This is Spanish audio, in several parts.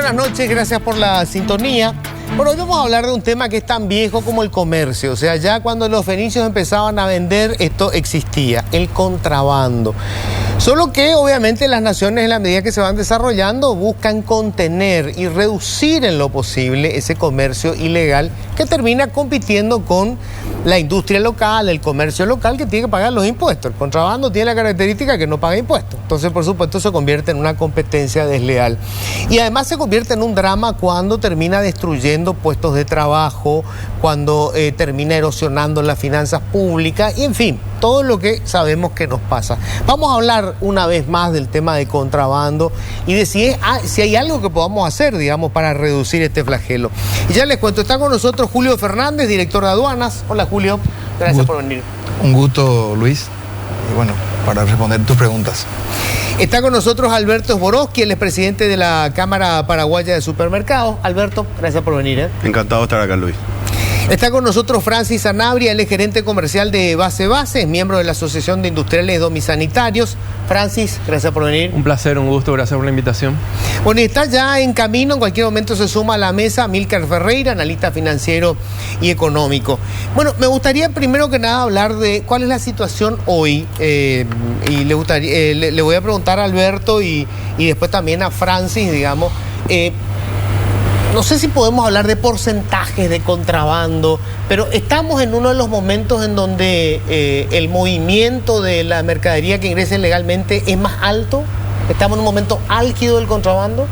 buenas noches, gracias por la sintonía. Bueno, hoy vamos a hablar de un tema que es tan viejo como el comercio. O sea, ya cuando los fenicios empezaban a vender, esto existía, el contrabando. Solo que obviamente las naciones, en la medida que se van desarrollando, buscan contener y reducir en lo posible ese comercio ilegal que termina compitiendo con la industria local, el comercio local, que tiene que pagar los impuestos. El contrabando tiene la característica que no paga impuestos. Entonces, por supuesto, se convierte en una competencia desleal. Y además se convierte en un drama cuando termina destruyendo puestos de trabajo, cuando termina erosionando las finanzas públicas y, en fin, todo lo que sabemos que nos pasa. Vamos a hablar una vez más del tema de contrabando y de si hay algo que podamos hacer, digamos, para reducir este flagelo. Y ya les cuento, está con nosotros Julio Fernández, director de aduanas. Hola, Julio, gracias por venir. Un gusto, Luis, y bueno, para responder tus preguntas. Está con nosotros Alberto Sborowski, él es presidente de la Cámara Paraguaya de Supermercados. Alberto, gracias por venir. Encantado de estar acá, Luis. Está con nosotros Francis Sanabria, él es gerente comercial de Base, es miembro de la Asociación de Industriales Domisanitarios. Francis, gracias por venir. Un placer, un gusto, gracias por la invitación. Bueno, y está ya en camino, en cualquier momento se suma a la mesa Amílcar Ferreira, analista financiero y económico. Bueno, me gustaría primero que nada hablar de cuál es la situación hoy, y le voy a preguntar a Alberto y después también a Francis, digamos. No sé si podemos hablar de porcentajes de contrabando, pero estamos en uno de los momentos en donde el movimiento de la mercadería que ingresa ilegalmente es más alto. ¿Estamos en un momento álgido del contrabando?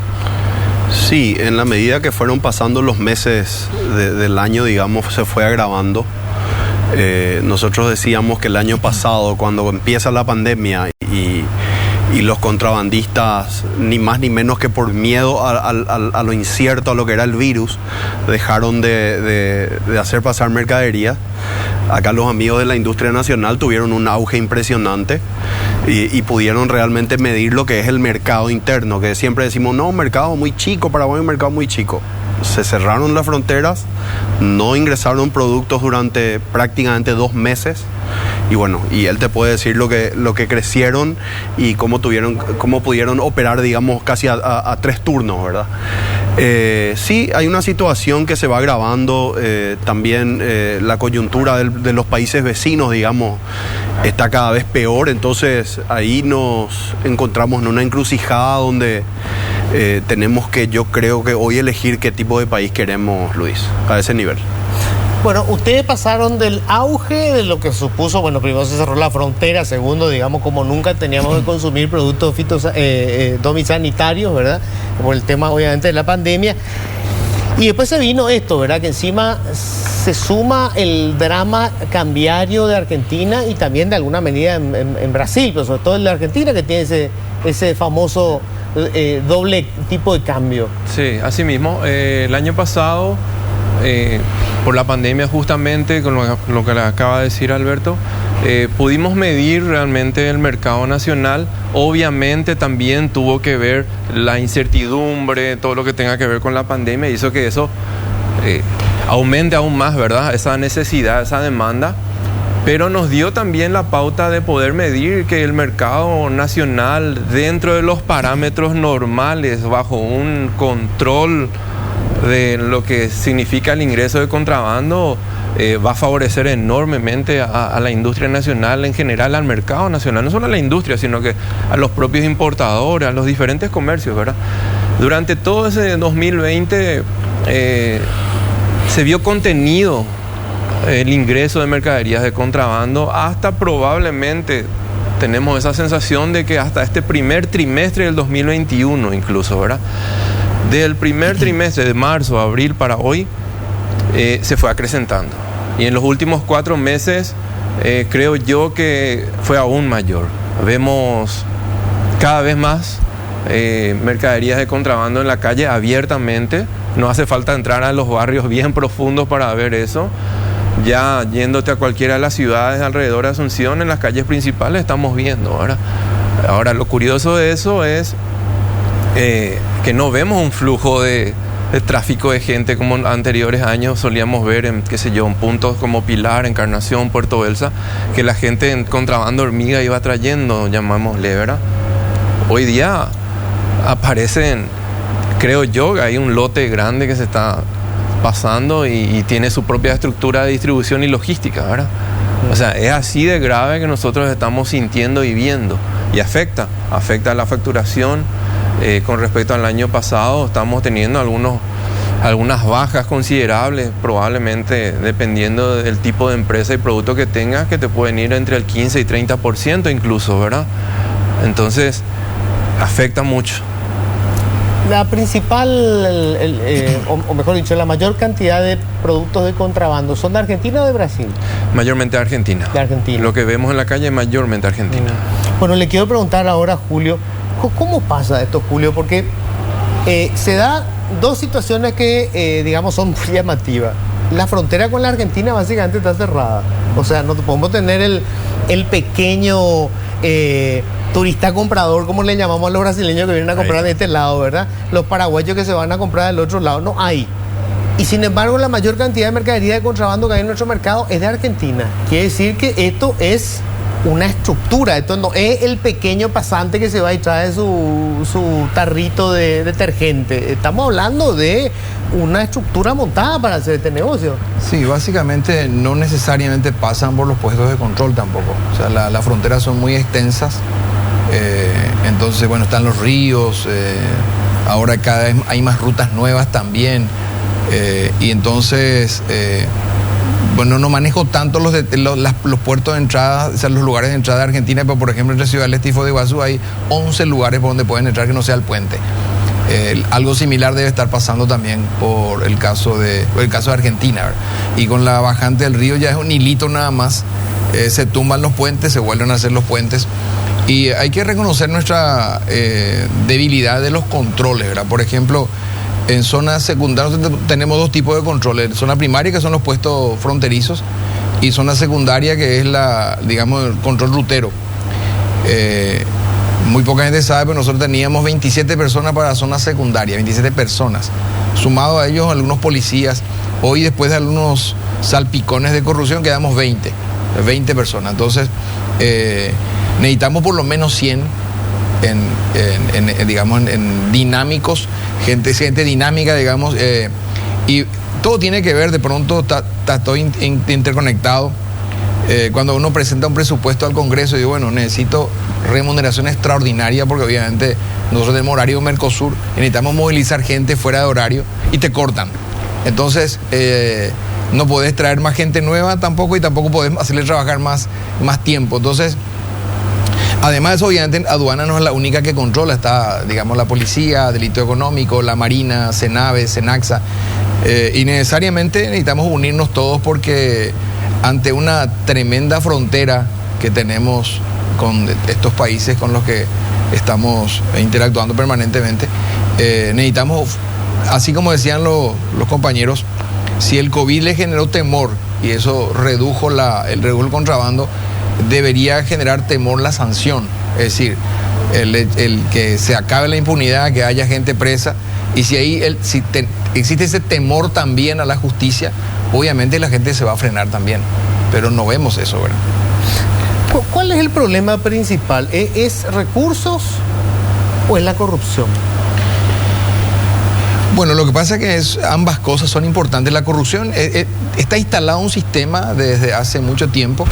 Sí, en la medida que fueron pasando los meses del año, digamos, se fue agravando. Nosotros decíamos que el año pasado, cuando empieza la pandemia y los contrabandistas, ni más ni menos que por miedo a lo incierto, a lo que era el virus, dejaron de hacer pasar mercadería. Acá los amigos de la industria nacional tuvieron un auge impresionante y pudieron realmente medir lo que es el mercado interno, que siempre decimos, no, un mercado muy chico, Paraguay es un mercado muy chico. Se cerraron las fronteras, no ingresaron productos durante prácticamente 2 meses. Y bueno, y él te puede decir lo que crecieron y cómo pudieron operar, digamos, casi a 3 turnos, ¿verdad? Sí, hay una situación que se va agravando. También la coyuntura de los países vecinos, digamos, está cada vez peor. Entonces ahí nos encontramos en una encrucijada donde tenemos que, yo creo que hoy, elegir qué tipo de país queremos, Luis, a ese nivel. Bueno, ustedes pasaron del auge de lo que supuso, bueno, primero se cerró la frontera, segundo, digamos, como nunca teníamos que consumir productos domisanitarios, ¿verdad? Por el tema, obviamente, de la pandemia. Y después se vino esto, ¿verdad? Que encima se suma el drama cambiario de Argentina y también de alguna medida en Brasil, pero sobre todo el de Argentina, que tiene ese famoso doble tipo de cambio. Sí, así mismo. El año pasado, por la pandemia justamente, con lo que le acaba de decir Alberto, pudimos medir realmente el mercado nacional. Obviamente también tuvo que ver la incertidumbre, todo lo que tenga que ver con la pandemia, hizo que eso aumente aún más, ¿verdad? Esa necesidad, esa demanda. Pero nos dio también la pauta de poder medir que el mercado nacional, dentro de los parámetros normales, bajo un control de lo que significa el ingreso de contrabando, va a favorecer enormemente a la industria nacional en general, al mercado nacional, no solo a la industria, sino que a los propios importadores, a los diferentes comercios, ¿verdad? Durante todo ese 2020 se vio contenido el ingreso de mercaderías de contrabando, hasta probablemente tenemos esa sensación de que hasta este primer trimestre del 2021 incluso, ¿verdad? Del primer trimestre de marzo a abril para hoy se fue acrecentando. Y en los últimos 4 meses creo yo que fue aún mayor. Vemos cada vez más mercaderías de contrabando en la calle abiertamente. No hace falta entrar a los barrios bien profundos para ver eso. Ya yéndote a cualquiera de las ciudades alrededor de Asunción, en las calles principales estamos viendo, ¿verdad? Ahora, lo curioso de eso es que no vemos un flujo de tráfico de gente como en anteriores años solíamos ver en, qué sé yo, en puntos como Pilar, Encarnación, Puerto Belsa, que la gente en contrabando hormiga iba trayendo, llamámosle, ¿verdad? Hoy día aparecen creo yo que hay un lote grande que se está pasando y tiene su propia estructura de distribución y logística, ¿verdad? O sea, es así de grave que nosotros estamos sintiendo y viendo, y afecta a la facturación. Con respecto al año pasado estamos teniendo algunas bajas considerables, probablemente dependiendo del tipo de empresa y producto que tengas, que te pueden ir entre el 15 y 30% incluso, ¿verdad? Entonces, afecta mucho. La principal, o mejor dicho, la mayor cantidad de productos de contrabando, ¿son de Argentina o de Brasil? Mayormente Argentina. De Argentina. Lo que vemos en la calle es mayormente Argentina. Bueno, le quiero preguntar ahora, Julio, ¿cómo pasa esto, Julio? Porque se da dos situaciones que, digamos, son muy llamativas. La frontera con la Argentina básicamente está cerrada. O sea, no podemos tener el pequeño turista comprador, como le llamamos a los brasileños que vienen a comprar de este lado, ¿verdad? Los paraguayos que se van a comprar del otro lado, no hay. Y sin embargo, la mayor cantidad de mercadería de contrabando que hay en nuestro mercado es de Argentina. Quiere decir que esto es una estructura, esto no es el pequeño pasante que se va y trae su tarrito de detergente. Estamos hablando de una estructura montada para hacer este negocio. Sí, básicamente no necesariamente pasan por los puestos de control tampoco. O sea, las fronteras son muy extensas. Entonces, bueno, están los ríos, ahora cada vez hay más rutas nuevas también. Y entonces, bueno, no manejo tanto los puertos de entrada, o sea, los lugares de entrada de Argentina, pero por ejemplo entre Ciudad del Este y Foz de Iguazú hay 11 lugares por donde pueden entrar que no sea el puente. Algo similar debe estar pasando también por el caso de Argentina, ¿verdad? Y con la bajante del río ya es un hilito nada más, se tumban los puentes, se vuelven a hacer los puentes. Y hay que reconocer nuestra debilidad de los controles, ¿verdad? Por ejemplo, en zonas secundarias tenemos dos tipos de controles. Zona primaria, que son los puestos fronterizos, y zona secundaria, que es digamos, el control rutero. Muy poca gente sabe, pero nosotros teníamos 27 personas para la zona secundaria, 27 personas. Sumado a ellos algunos policías. Hoy, después de algunos salpicones de corrupción, quedamos 20 personas. Entonces, necesitamos por lo menos 100 en dinámicos, gente dinámica, digamos, y todo tiene que ver, de pronto está todo interconectado. Cuando uno presenta un presupuesto al Congreso y digo, bueno, necesito remuneración extraordinaria porque obviamente nosotros tenemos horario Mercosur y necesitamos movilizar gente fuera de horario y te cortan. Entonces, no podés traer más gente nueva tampoco, y tampoco podés hacerle trabajar más tiempo. Entonces, además de eso, obviamente, aduana no es la única que controla. Está, digamos, la policía, delito económico, la Marina, Senave, Senaxa. Y necesariamente necesitamos unirnos todos porque ante una tremenda frontera que tenemos con estos países con los que estamos interactuando permanentemente, necesitamos, así como decían los compañeros, si el COVID le generó temor y eso redujo el contrabando, debería generar temor la sanción, es decir, el que se acabe la impunidad, que haya gente presa, y si ahí existe ese temor también a la justicia, obviamente la gente se va a frenar también, pero no vemos eso, ¿verdad? ¿Cuál es el problema principal? ¿Es recursos o es la corrupción? Bueno, lo que pasa es que ambas cosas son importantes. La corrupción, está instalado un sistema desde hace mucho tiempo.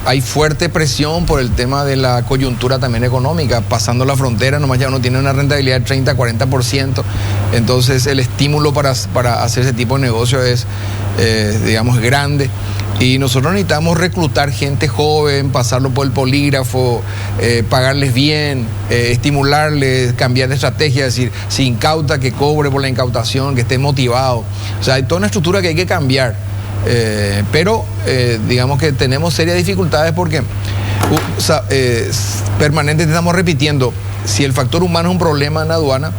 Hay fuerte presión por el tema de la coyuntura también económica. Pasando la frontera, nomás ya uno tiene una rentabilidad de 30-40%. Entonces el estímulo para hacer ese tipo de negocio es, digamos, grande. Y nosotros necesitamos reclutar gente joven, pasarlo por el polígrafo, pagarles bien, estimularles, cambiar de estrategia, es decir, si incauta, que cobre por la incautación, que esté motivado. O sea, hay toda una estructura que hay que cambiar. Pero digamos que tenemos serias dificultades porque permanentemente estamos repitiendo, si el factor humano es un problema en la aduana,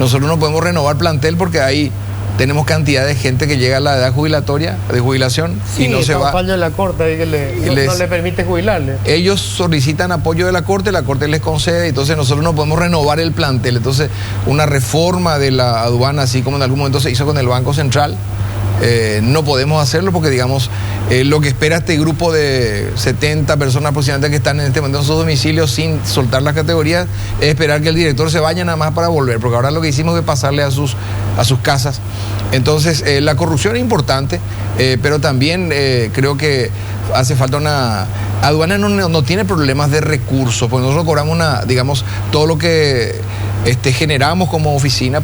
nosotros no podemos renovar plantel porque ahí tenemos cantidad de gente que llega a la edad de jubilación, sí, y no se va. Sí, de la corte que no le permite jubilarle. Ellos solicitan apoyo de la corte les concede, entonces nosotros no podemos renovar el plantel. Entonces, una reforma de la aduana, así como en algún momento se hizo con el Banco Central, no podemos hacerlo porque, digamos, lo que espera este grupo de 70 personas aproximadamente que están en este momento en sus domicilios sin soltar las categorías es esperar que el director se vaya nada más para volver, porque ahora lo que hicimos es pasarle a sus casas. Entonces, la corrupción es importante, pero también creo que hace falta una... Aduana no tiene problemas de recursos, porque nosotros cobramos digamos, todo lo que generamos como oficina,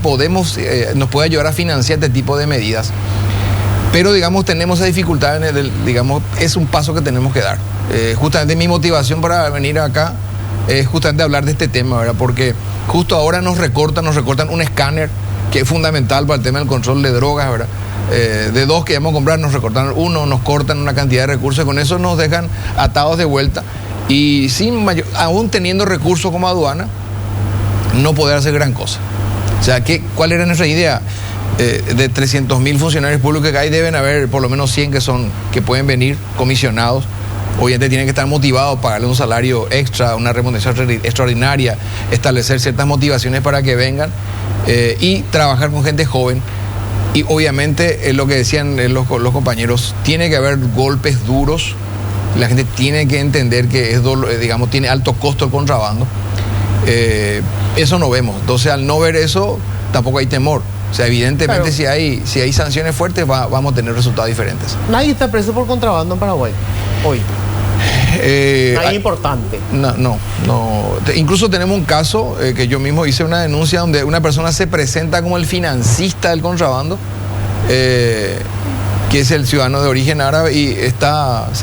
nos puede ayudar a financiar este tipo de medidas. Pero, digamos, tenemos esa dificultad, digamos, es un paso que tenemos que dar. Justamente mi motivación para venir acá es justamente hablar de este tema, ¿verdad? Porque justo ahora nos recortan un escáner que es fundamental para el tema del control de drogas, ¿verdad? De 2 que íbamos a comprar nos recortaron 1, nos cortan una cantidad de recursos, con eso nos dejan atados de vuelta y aún teniendo recursos como aduana, no poder hacer gran cosa. O sea, ¿cuál era nuestra idea? De 300.000 funcionarios públicos que hay, deben haber por lo menos 100 que pueden venir comisionados. Obviamente tienen que estar motivados, pagarle un salario extra, una remuneración extraordinaria, establecer ciertas motivaciones para que vengan y trabajar con gente joven. Y obviamente lo que decían los compañeros, tiene que haber golpes duros. La gente tiene que entender que digamos, tiene alto costo el contrabando. Eso no vemos. Entonces, al no ver eso, tampoco hay temor. O sea, evidentemente, claro, si hay sanciones fuertes, vamos a tener resultados diferentes. Nadie está preso por contrabando en Paraguay hoy. Nadie importante. No. Incluso tenemos un caso que yo mismo hice una denuncia donde una persona se presenta como el financista del contrabando, que es el ciudadano de origen árabe, y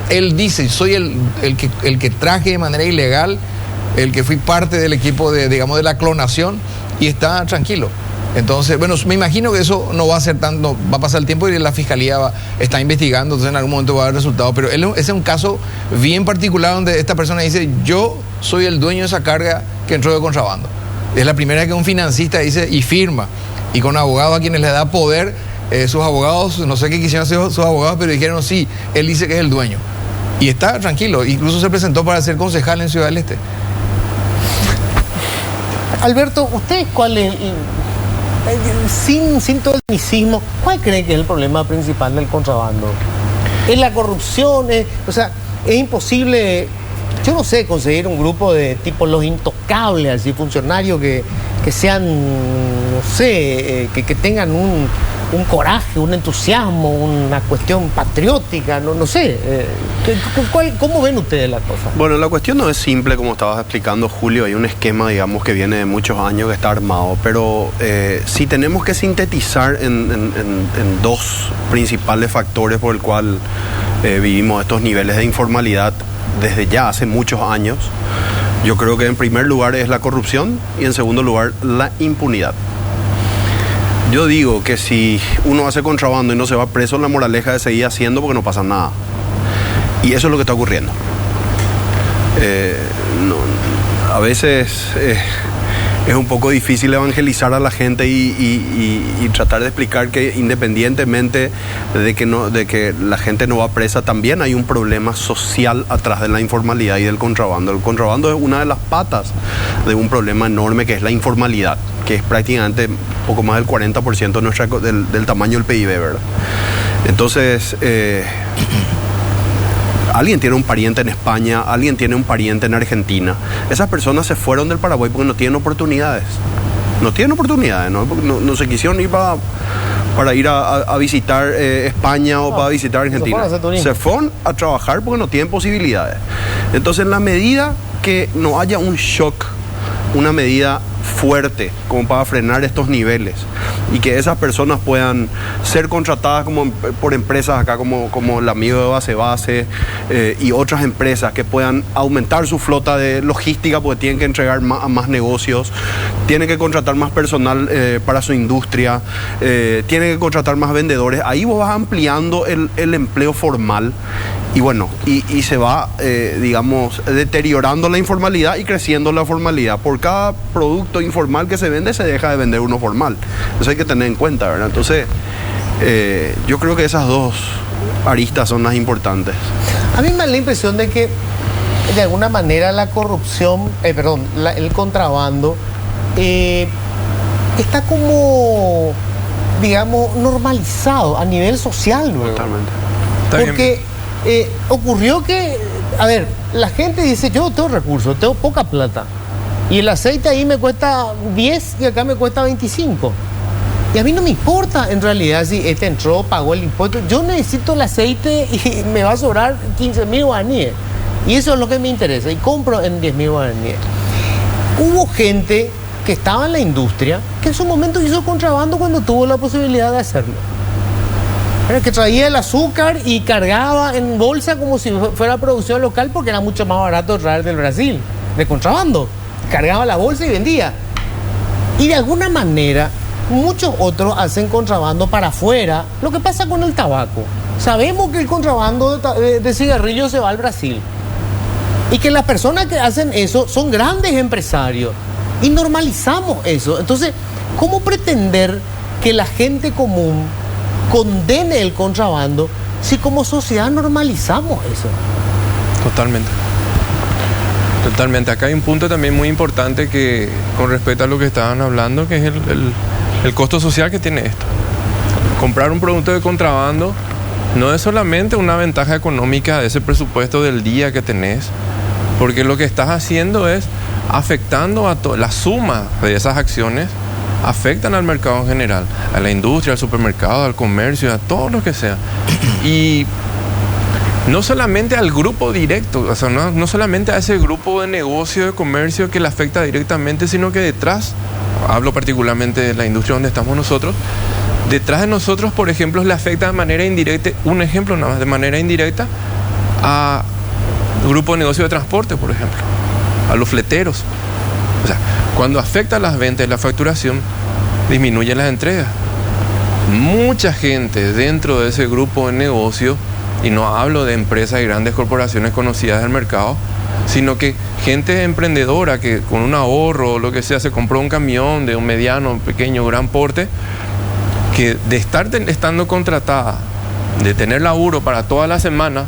él dice, soy el que traje de manera ilegal, el que fui parte del equipo digamos, de la clonación, y está tranquilo. Entonces, bueno, me imagino que eso no va a ser tanto, va a pasar el tiempo y la fiscalía está investigando, entonces en algún momento va a dar resultados. Pero ese es un caso bien particular donde esta persona dice, yo soy el dueño de esa carga que entró de contrabando. Es la primera vez que un financista dice y firma, y con abogados a quienes le da poder, sus abogados, no sé qué quisieron hacer sus abogados, pero dijeron sí, él dice que es el dueño. Y está tranquilo, incluso se presentó para ser concejal en Ciudad del Este. Alberto, ¿usted cuál es... Sin todo el tecnicismo, ¿cuál cree que es el problema principal del contrabando? ¿Es la corrupción? O sea, es imposible, yo no sé, conseguir un grupo de tipo los intocables, así, funcionarios que sean, no sé, que tengan un coraje, un entusiasmo, una cuestión patriótica, no sé. ¿Cómo ven ustedes la cosa? Bueno, la cuestión no es simple, como estabas explicando, Julio. Hay un esquema, digamos, que viene de muchos años, que está armado. Pero si tenemos que sintetizar en 2 principales factores por el cual vivimos estos niveles de informalidad desde ya hace muchos años, yo creo que en primer lugar es la corrupción y en segundo lugar la impunidad. Yo digo que si uno hace contrabando y no se va preso, la moraleja de seguir haciendo porque no pasa nada. Y eso es lo que está ocurriendo. A veces es un poco difícil evangelizar a la gente y tratar de explicar que independientemente de que la gente no va presa, también hay un problema social atrás de la informalidad y del contrabando. El contrabando es una de las patas de un problema enorme que es la informalidad, que es prácticamente poco más del 40% del tamaño del PIB, ¿verdad? Entonces, alguien tiene un pariente en España, alguien tiene un pariente en Argentina. Esas personas se fueron del Paraguay porque no tienen oportunidades. No tienen oportunidades, no se quisieron ir para ir a visitar España o para visitar Argentina. Se fueron a trabajar porque no tienen posibilidades. Entonces, en la medida que no haya un shock, una medida fuerte como para frenar estos niveles y que esas personas puedan ser contratadas por empresas acá como el amigo de Base y otras empresas que puedan aumentar su flota de logística porque tienen que entregar a más negocios, tienen que contratar más personal para su industria, tienen que contratar más vendedores. Ahí vos vas ampliando el empleo formal y bueno, y se va, digamos, deteriorando la informalidad y creciendo la formalidad. Por cada producto informal que se vende, se deja de vender uno formal. Eso hay que tener en cuenta, ¿verdad? Entonces, yo creo que esas 2 aristas son las importantes. A mí me da la impresión de que, de alguna manera, la corrupción, el contrabando, está como digamos, normalizado a nivel social luego. Totalmente. Porque ocurrió que, a ver, la gente dice, yo tengo recursos, tengo poca plata. Y el aceite ahí me cuesta 10 y acá me cuesta 25. Y a mí no me importa en realidad si este entró, pagó el impuesto. Yo necesito el aceite y me va a sobrar 15.000 guaraníes. Y eso es lo que me interesa. Y compro en 10.000 guaraníes. Hubo gente que estaba en la industria que en su momento hizo contrabando cuando tuvo la posibilidad de hacerlo. Que traía el azúcar y cargaba en bolsa como si fuera producción local porque era mucho más barato traer del Brasil, de contrabando. Cargaba la bolsa y vendía. Y de alguna manera muchos otros hacen contrabando para afuera. Lo que pasa con el tabaco. Sabemos que el contrabando de cigarrillos se va al Brasil. Y que las personas que hacen eso son grandes empresarios. Y normalizamos eso. Entonces, ¿cómo pretender que la gente común condene el contrabando si como sociedad normalizamos eso? Totalmente. Totalmente. Acá hay un punto también muy importante que con respecto a lo que estaban hablando, que es el costo social que tiene esto. Comprar un producto de contrabando no es solamente una ventaja económica de ese presupuesto del día que tenés, porque lo que estás haciendo es afectando a la suma de esas acciones, afectan al mercado en general, a la industria, al supermercado, al comercio, a todo lo que sea. Y no solamente al grupo directo, o sea, no solamente a ese grupo de negocio, de comercio que le afecta directamente, sino que detrás, hablo particularmente de la industria donde estamos nosotros, detrás de nosotros, por ejemplo, le afecta de manera indirecta, un ejemplo nada más, de manera indirecta, a grupo de negocio de transporte, por ejemplo, a los fleteros. O sea, cuando afecta las ventas y la facturación, disminuyen las entregas. Mucha gente dentro de ese grupo de negocio, y no hablo de empresas y grandes corporaciones conocidas del mercado, sino que gente emprendedora que con un ahorro o lo que sea se compró un camión de un mediano, pequeño, gran porte, que de estar estando contratada, de tener laburo para toda la semana,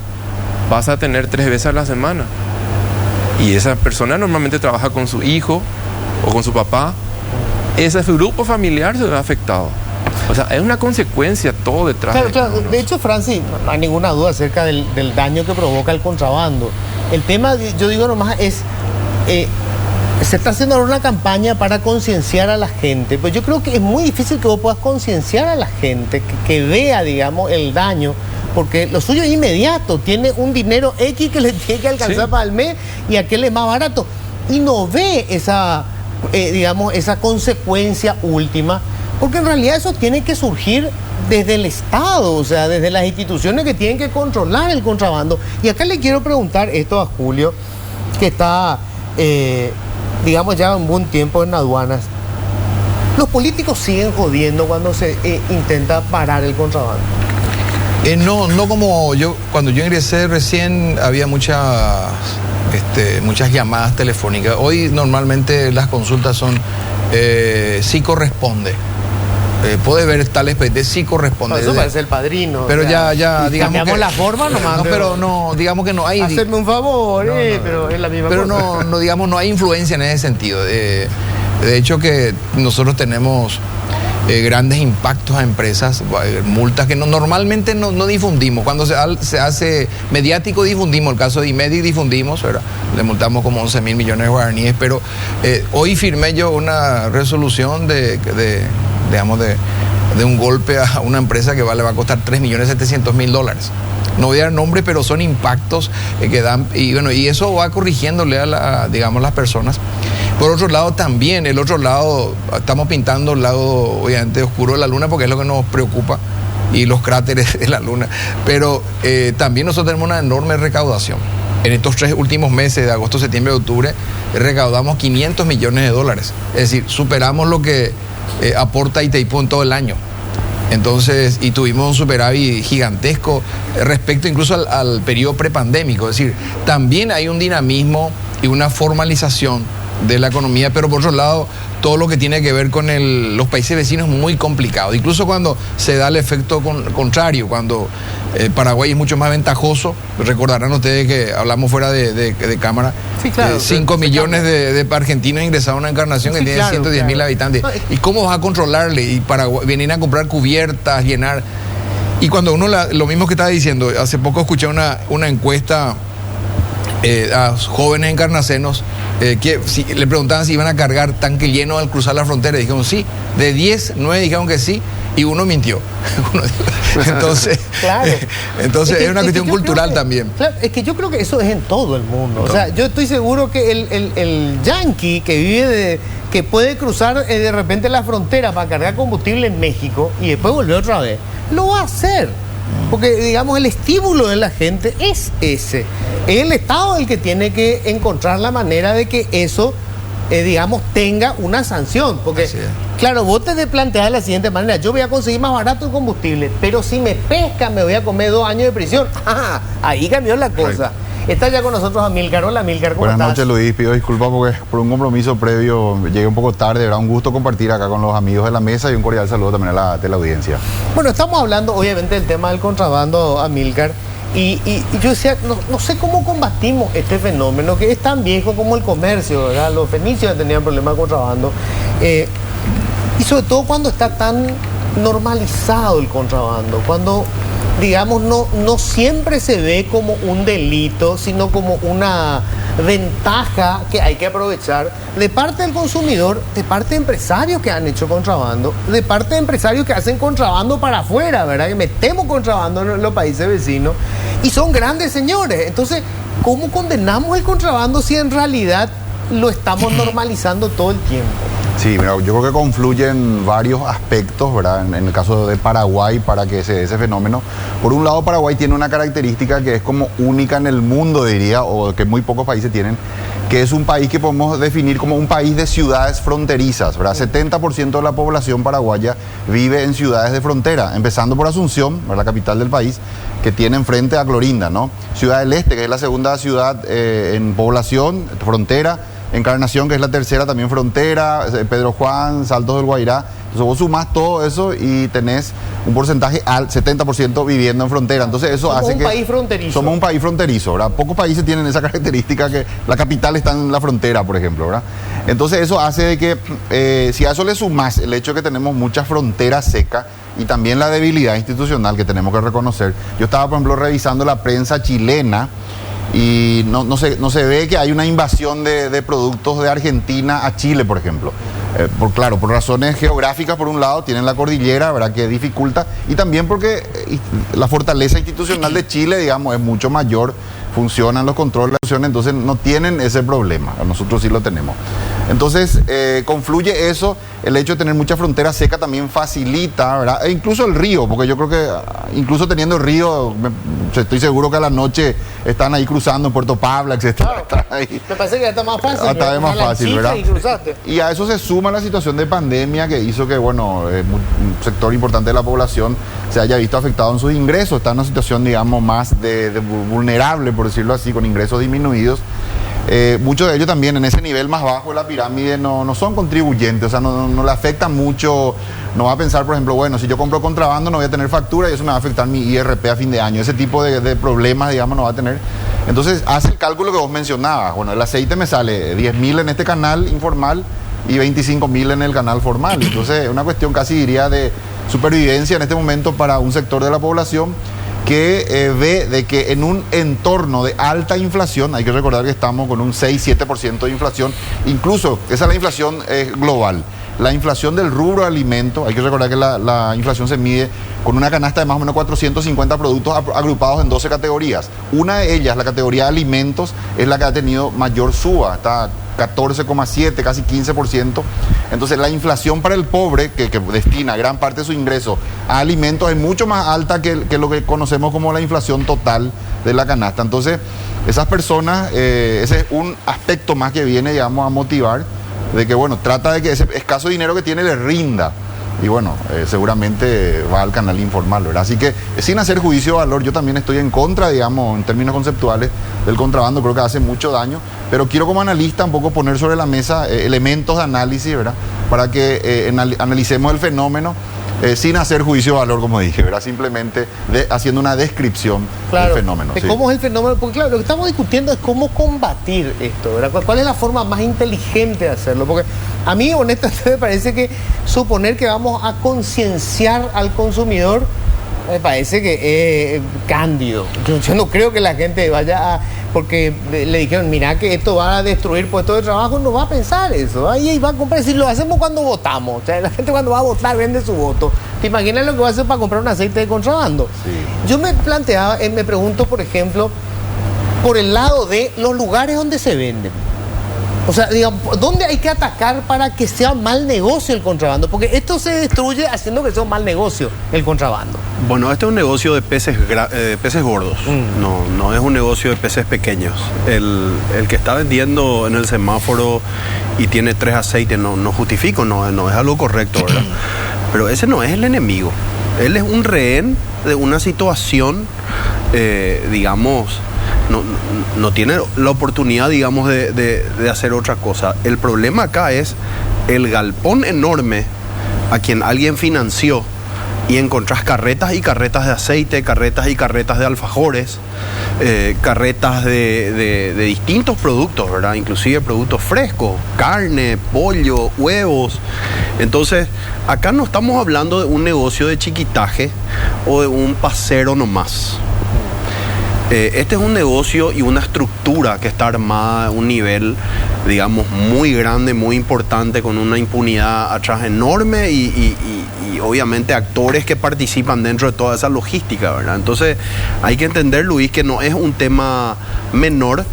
vas a tener 3 veces a la semana. Y esa persona normalmente trabaja con su hijo o con su papá. Ese grupo familiar se ve afectado. O sea, es una consecuencia todo detrás. Claro. De hecho, Francis, no hay ninguna duda acerca del daño que provoca el contrabando. El tema, yo digo nomás, es... se está haciendo ahora una campaña para concienciar a la gente. Pues yo creo que es muy difícil que vos puedas concienciar a la gente que vea, digamos, el daño. Porque lo suyo es inmediato. Tiene un dinero X que le tiene que alcanzar para el mes y aquel es más barato. Y no ve esa, digamos, esa consecuencia última. Porque en realidad eso tiene que surgir desde el Estado, o sea, desde las instituciones que tienen que controlar el contrabando. Y acá le quiero preguntar esto a Julio, que está, digamos, ya un buen tiempo en aduanas. ¿Los políticos siguen jodiendo cuando se intenta parar el contrabando? No como yo, cuando yo ingresé recién había muchas llamadas telefónicas. Hoy normalmente las consultas son sí corresponde. Puede ver tal expediente, sí corresponde. No, eso parece el padrino. Pero ya digamos cambiamos que, la forma nomás. No, pero no, digamos que no hay. Hacerme un favor, pero es la misma pero cosa. Pero no, digamos, no hay influencia en ese sentido. De hecho que nosotros tenemos grandes impactos a empresas, multas que normalmente no difundimos. Cuando se hace mediático difundimos, el caso de IMEDI difundimos, ¿verdad? Le multamos como 11.000 millones de guaraníes, pero hoy firmé yo una resolución de un golpe a una empresa que le va a costar $3.700.000. No voy a dar nombre, pero son impactos que dan, y bueno, y eso va corrigiéndole a las personas. Por otro lado también, el otro lado, estamos pintando el lado obviamente oscuro de la luna porque es lo que nos preocupa, y los cráteres de la luna, pero también nosotros tenemos una enorme recaudación. En estos 3 últimos meses, de agosto, septiembre y octubre, recaudamos $500 millones. Es decir, superamos lo que aporta Itaipu en todo el año. Entonces, y tuvimos un superávit gigantesco respecto incluso al periodo prepandémico. Es decir, también hay un dinamismo y una formalización de la economía, pero por otro lado, todo lo que tiene que ver con los países vecinos es muy complicado. Incluso cuando se da el efecto contrario, cuando Paraguay es mucho más ventajoso, recordarán ustedes que hablamos fuera de cámara, sí, claro, 5 millones de argentinos ingresaron a una Encarnación que tiene 110.000 habitantes. No, ¿y cómo vas a controlarle? Y Paraguay, venir a comprar cubiertas, llenar... Y cuando uno, lo mismo que estaba diciendo, hace poco escuché una encuesta a jóvenes encarnacenos que le preguntaban si iban a cargar tanque lleno al cruzar la frontera, y dijeron sí, de 10, 9 dijeron que sí, y uno mintió. Entonces, claro. Entonces es una cuestión cultural también. Claro, es que yo creo que eso es en todo el mundo. O sea, yo estoy seguro que el yanqui que vive que puede cruzar de repente la frontera para cargar combustible en México y después volver otra vez, lo va a hacer. Porque, digamos, el estímulo de la gente es ese. Es el Estado el que tiene que encontrar la manera de que eso, digamos, tenga una sanción. Porque, claro, vos te planteás de la siguiente manera: yo voy a conseguir más barato el combustible, pero si me pescan me voy a comer 2 años de prisión. Ah, ahí cambió la cosa. Está ya con nosotros Amílcar. Hola, Amílcar, ¿cómo estás? Buenas noches, Luis. Pido disculpas porque por un compromiso previo llegué un poco tarde. Era un gusto compartir acá con los amigos de la mesa y un cordial saludo también a la audiencia. Bueno, estamos hablando obviamente del tema del contrabando, Amílcar, y yo decía, no sé cómo combatimos este fenómeno que es tan viejo como el comercio, ¿verdad? Los fenicios tenían problemas de contrabando, y sobre todo cuando está tan normalizado el contrabando, cuando, digamos, no siempre se ve como un delito, sino como una ventaja que hay que aprovechar de parte del consumidor, de parte de empresarios que han hecho contrabando, de parte de empresarios que hacen contrabando para afuera, ¿verdad? Que metemos contrabando en los países vecinos y son grandes señores. Entonces, ¿cómo condenamos el contrabando si en realidad lo estamos normalizando todo el tiempo? Sí, mira, yo creo que confluyen varios aspectos, ¿verdad? En el caso de Paraguay, para que se dé ese fenómeno. Por un lado, Paraguay tiene una característica que es como única en el mundo, diría, o que muy pocos países tienen, que es un país que podemos definir como un país de ciudades fronterizas, ¿verdad? 70% de la población paraguaya vive en ciudades de frontera, empezando por Asunción, la capital del país, que tiene enfrente a Clorinda, ¿no? Ciudad del Este, que es la segunda ciudad en población, frontera. Encarnación, que es la tercera, también frontera, Pedro Juan, Saltos del Guairá. Entonces vos sumás todo eso y tenés un porcentaje al 70% viviendo en frontera. Entonces eso hace que... Somos un país fronterizo. Somos un país fronterizo, ¿verdad? Pocos países tienen esa característica, que la capital está en la frontera, por ejemplo, ¿verdad? Entonces eso hace de que, si a eso le sumás el hecho de que tenemos muchas fronteras secas y también la debilidad institucional que tenemos que reconocer. Yo estaba, por ejemplo, revisando la prensa chilena, y no se ve que hay una invasión de productos de Argentina a Chile, por ejemplo. Por razones geográficas, por un lado, tienen la cordillera, ¿verdad?, que dificulta, y también porque la fortaleza institucional de Chile, digamos, es mucho mayor, funcionan los controles, entonces no tienen ese problema, nosotros sí lo tenemos. Entonces, confluye eso, el hecho de tener mucha frontera seca también facilita, ¿verdad? E incluso el río, porque yo creo que incluso teniendo el río, estoy seguro que a la noche están ahí cruzando en Puerto Pabla, etc. Claro. Me parece que ya está más fácil. Está más fácil, ¿verdad? Y a eso se suma la situación de pandemia que hizo que, bueno, un sector importante de la población se haya visto afectado en sus ingresos. Está en una situación, digamos, más de vulnerable, por decirlo así, con ingresos disminuidos. Muchos de ellos también en ese nivel más bajo de la pirámide no son contribuyentes, o sea, no le afecta mucho. No va a pensar, por ejemplo, bueno, si yo compro contrabando no voy a tener factura y eso me va a afectar mi IRP a fin de año. Ese tipo de problemas, digamos, no va a tener. Entonces hace el cálculo que vos mencionabas. Bueno, el aceite me sale 10.000 en este canal informal y 25.000 en el canal formal. Entonces es una cuestión casi, diría, de supervivencia en este momento para un sector de la población que ve de que en un entorno de alta inflación, hay que recordar que estamos con un 6-7% de inflación, incluso esa es la inflación global. La inflación del rubro de alimentos, hay que recordar que la inflación se mide con una canasta de más o menos 450 productos agrupados en 12 categorías. Una de ellas, la categoría de alimentos, es la que ha tenido mayor suba, está 14,7, casi 15%. Entonces la inflación para el pobre, que destina gran parte de su ingreso a alimentos, es mucho más alta que lo que conocemos como la inflación total de la canasta. Entonces esas personas, ese es un aspecto más que viene, digamos, a motivar de que, bueno, trata de que ese escaso dinero que tiene le rinda y bueno, seguramente va al canal informal, ¿verdad? Así que sin hacer juicio de valor, yo también estoy en contra, digamos, en términos conceptuales del contrabando, creo que hace mucho daño, pero quiero como analista un poco poner sobre la mesa elementos de análisis, ¿verdad? Para que analicemos el fenómeno sin hacer juicio de valor, como dije, ¿verdad? Simplemente haciendo una descripción del fenómeno. De cómo es el fenómeno, porque claro, lo que estamos discutiendo es cómo combatir esto, ¿verdad? ¿Cuál es la forma más inteligente de hacerlo? Porque a mí, honestamente, me parece que suponer que vamos a concienciar al consumidor me parece que es cándido. Yo no creo que la gente vaya a... Porque le dijeron, mira que esto va a destruir puestos de trabajo, no va a pensar eso. Ahí va a comprar, si lo hacemos cuando votamos. O sea, la gente cuando va a votar vende su voto. ¿Te imaginas lo que va a hacer para comprar un aceite de contrabando? Sí. Yo me planteaba, me pregunto, por ejemplo, por el lado de los lugares donde se venden. O sea, digamos, ¿dónde hay que atacar para que sea mal negocio el contrabando? Porque esto se destruye haciendo que sea un mal negocio el contrabando. Bueno, este es un negocio de peces gordos, no es un negocio de peces pequeños. El que está vendiendo en el semáforo y tiene 3 aceites, no justifico, no es algo correcto, ¿verdad? Pero ese no es el enemigo. Él es un rehén de una situación, digamos... No tiene la oportunidad, digamos, de hacer otra cosa. El problema acá es el galpón enorme a quien alguien financió y encontrás carretas y carretas de aceite, carretas y carretas de alfajores, carretas de distintos productos, ¿verdad? Inclusive productos frescos, carne, pollo, huevos. Entonces, acá no estamos hablando de un negocio de chiquitaje o de un pasero nomás. Este es un negocio y una estructura que está armada a un nivel, digamos, muy grande, muy importante, con una impunidad atrás enorme y obviamente actores que participan dentro de toda esa logística, ¿verdad? Entonces hay que entender, Luis, que no es un tema menor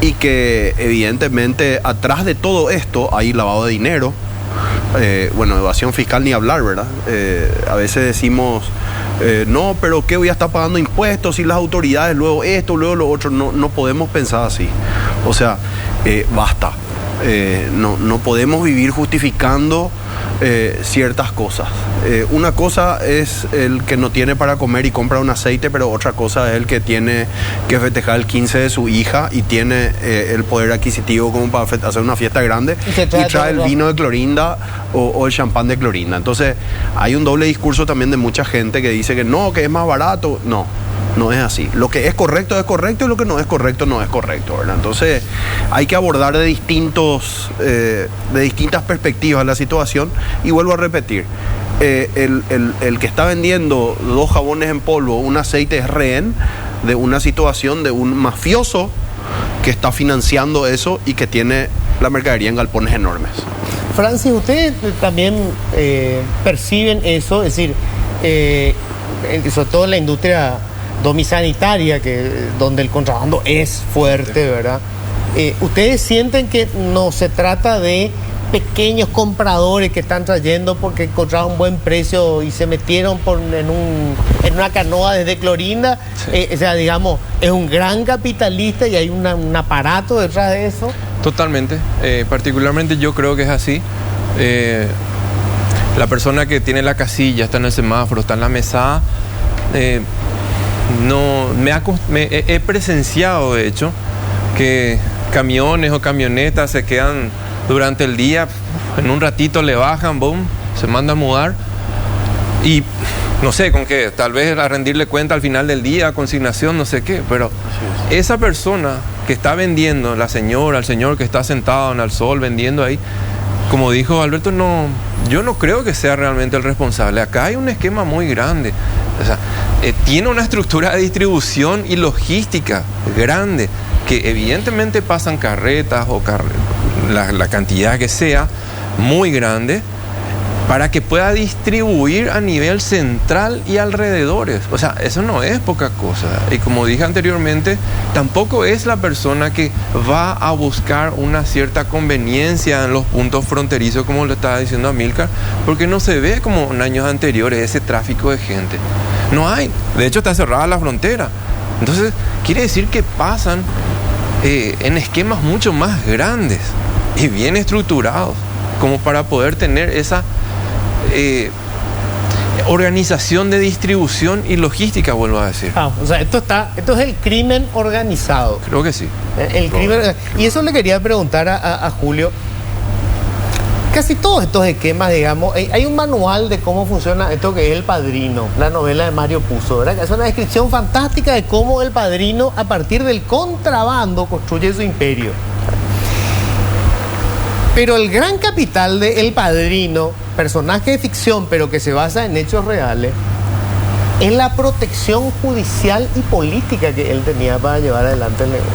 y que evidentemente atrás de todo esto hay lavado de dinero. Bueno, evasión fiscal ni hablar, ¿verdad? A veces decimos, no, pero ¿qué voy a estar pagando impuestos y las autoridades, luego esto, luego lo otro? No podemos pensar así. O sea, basta. No podemos vivir justificando ciertas cosas. Una cosa es el que no tiene para comer y compra un aceite, pero otra cosa es el que tiene que festejar el 15 de su hija y tiene el poder adquisitivo como para hacer una fiesta grande y trae el vino de Clorinda o el champán de Clorinda. Entonces hay un doble discurso también de mucha gente que dice que no, que es más barato. No es así. Lo que es correcto y lo que no es correcto, ¿verdad? Entonces hay que abordar de distintas perspectivas la situación. Y vuelvo a repetir, el que está vendiendo 2 jabones en polvo, un aceite, es rehén de una situación de un mafioso que está financiando eso y que tiene la mercadería en galpones enormes. Francis, ¿ustedes también perciben eso? Es decir, sobre todo en la industria domisanitaria, donde el contrabando es fuerte, ¿verdad? ¿Ustedes sienten que no se trata de pequeños compradores que están trayendo porque encontraron un buen precio y se metieron en una canoa desde Clorinda? Sí. O sea, digamos, es un gran capitalista y hay un aparato detrás de eso. Totalmente. Particularmente yo creo que es así. La persona que tiene la casilla, está en el semáforo, está en la mesada, he presenciado, de hecho, que camiones o camionetas se quedan durante el día, en un ratito le bajan, boom, se manda a mudar y no sé con qué, tal vez a rendirle cuenta al final del día, consignación, no sé qué, pero esa persona que está vendiendo, la señora, el señor que está sentado en el sol vendiendo ahí, como dijo Alberto, yo no creo que sea realmente el responsable. Acá hay un esquema muy grande. O sea, tiene una estructura de distribución y logística grande, que evidentemente pasan carretas o la cantidad que sea, muy grande, para que pueda distribuir a nivel central y alrededores. O sea, eso no es poca cosa. Y como dije anteriormente, tampoco es la persona que va a buscar una cierta conveniencia en los puntos fronterizos, como lo estaba diciendo Amílcar, porque no se ve como en años anteriores ese tráfico de gente. No hay. De hecho, está cerrada la frontera. Entonces, quiere decir que pasan en esquemas mucho más grandes y bien estructurados, como para poder tener esa organización de distribución y logística, vuelvo a decir. O sea, esto es el crimen organizado. Creo que sí. El crimen, y eso le quería preguntar a Julio. Casi todos estos esquemas, digamos, hay un manual de cómo funciona esto que es El Padrino, la novela de Mario Puzo, ¿verdad? Que es una descripción fantástica de cómo el padrino, a partir del contrabando, construye su imperio. Pero el gran capital de El Padrino, personaje de ficción, pero que se basa en hechos reales, es la protección judicial y política que él tenía para llevar adelante el negocio.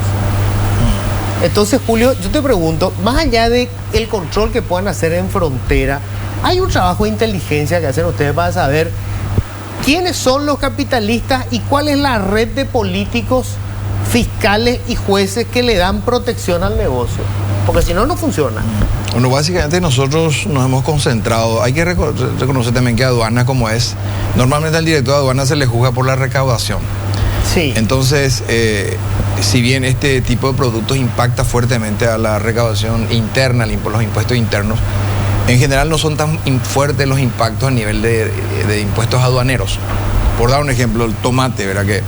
Entonces, Julio, yo te pregunto, más allá de el control que puedan hacer en frontera, ¿hay un trabajo de inteligencia que hacen ustedes para saber quiénes son los capitalistas y cuál es la red de políticos, fiscales y jueces que le dan protección al negocio? Porque si no, no funciona. Bueno, básicamente nosotros nos hemos concentrado, hay que reconocer también que aduana como es, normalmente al director de aduana se le juzga por la recaudación. Sí. Entonces, si bien este tipo de productos impacta fuertemente a la recaudación interna, los impuestos internos, en general no son tan fuertes los impactos a nivel de impuestos aduaneros. Por dar un ejemplo, el tomate, ¿verdad? Que